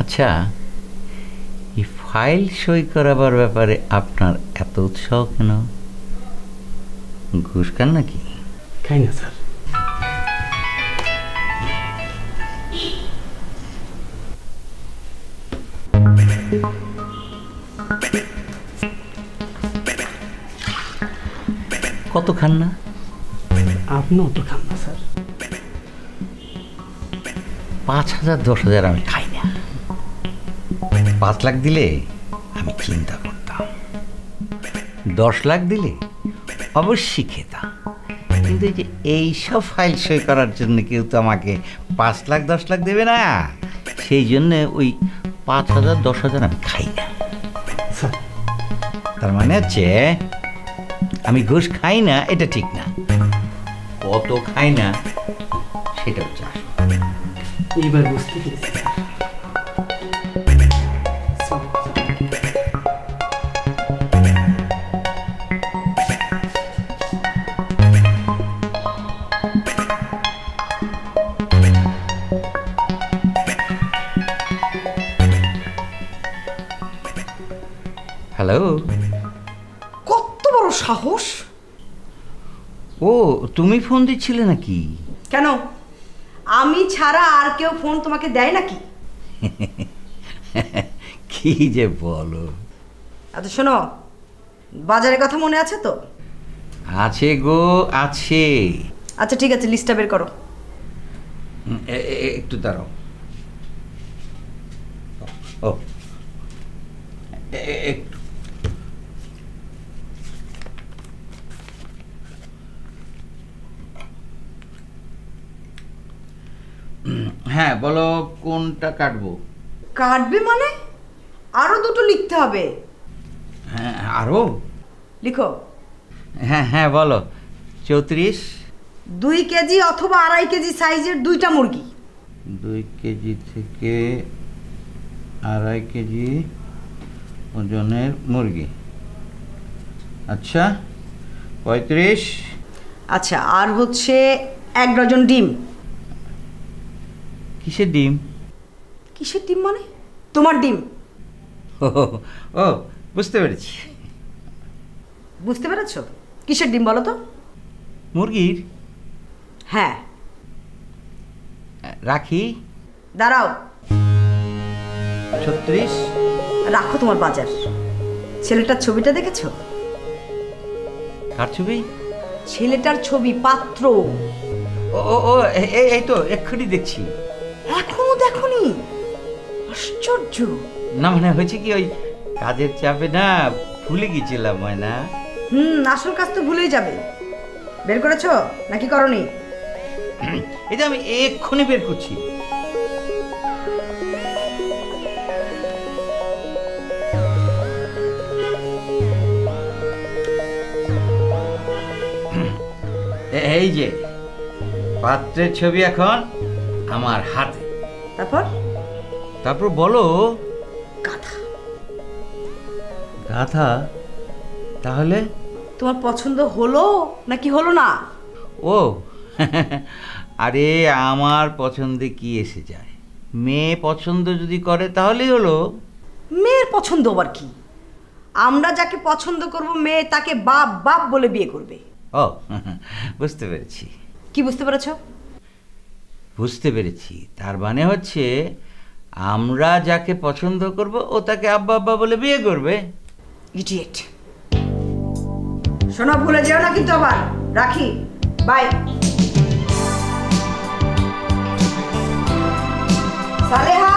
আচ্ছা, এই ফাইল সই করাবার ব্যাপারে আপনার এত উৎসাহ কেন? ঘুষ খান নাকি? খাই না স্যার। কত খান না? আপনিও তো খান না স্যার। 5,000 10,000 আমি খাই না। 5 লাখ দিলে আমি চিন্তা করতাম, 10 লাখ দিলে অবশ্যই খেতাম। কিন্তু এই যে এইসব ফাইল সই করার জন্য কেউ তো আমাকে 5 লাখ 10 লাখ দেবে না, সেই জন্যে ওই 5,000 10,000 আমি খাই না। তার মানে হচ্ছে আমি ঘুষ খাই না এটা ঠিক না, কত খাই না সেটা হচ্ছে আসল। এইবার বুঝতে পেরেছি। হ্যালো, কত বড় সাহস! ও তুমি ফোন দিচ্ছিলে নাকি? কেন, আমি ছাড়া আর কেউ ফোন তোমাকে দেয় নাকি? কি যে বলো। আচ্ছা শোনো, বাজারের কথা মনে আছে তো? আছে গো, আছে। আচ্ছা ঠিক আছে, লিস্টটা বের করো। একটু দাঁড়াও। ও একটু, হ্যাঁ বলো, কোনটা কাটবো? কাটবে মানে আরো দুটো লিখতে হবে। হ্যাঁ আরো লিখো। হ্যাঁ হ্যাঁ বলো। 34 2 কেজি অথবা 2.5 কেজি সাইজের 2টা মুরগি। 2 কেজি থেকে 2.5 কেজি ওজনের মুরগি। আচ্ছা 35। আচ্ছা, আর হচ্ছে 1 ডজন ডিম। কিসের ডিম? কিসের ডিম মানে? তোমার ডিম। ও ও বুঝতে পেরেছি। বুঝতে পেরেছো? কিসের ডিম বলো তো? মুরগির। হ্যাঁ। রাখি। দাঁড়াও। 36। রাখো তোমার বাজার। ছেলেটার ছবিটা দেখেছো? কার ছবি? ছেলেটার ছবি, পাত্র। ও ও ও এই তো এক্ষুনি দেখছি। এখনো দেখোনি? আশ্চর্য। না মানে হয়েছে কি, ওই কাজের চাপে না ভুলে গেছিলাম ময়না। আসল কাজ তো ভুলেই যাবে। বের করেছো নাকি করনি? এটা আমি এক্ষুনি বের করছি। এই যে পাত্রের ছবি এখন আমার হাতে। তারপর বলো। গাধা। গাধা? তাহলে তোমার পছন্দ হলো নাকি হলো না? ও আরে আমার পছন্দে কি এসে যায়, মেয়ে পছন্দ যদি করে তাহলেই হলো। মেয়ের পছন্দ আবার কি? আমরা যাকে পছন্দ করব মেয়ে তাকে বাপ বাপ বলে বিয়ে করবে। ও বুঝতে পেরেছি। কি বুঝতে পেরেছো? বুঝতে পেরেছি, তার মানে হচ্ছে আমরা যাকে পছন্দ করব ও তাকে আব্বা আব্বা বলে বিয়ে করবে। ইডিয়েট। শোনো, ভুলে যেও না কিন্তু আবার। রাখি, বাই। সালেহা।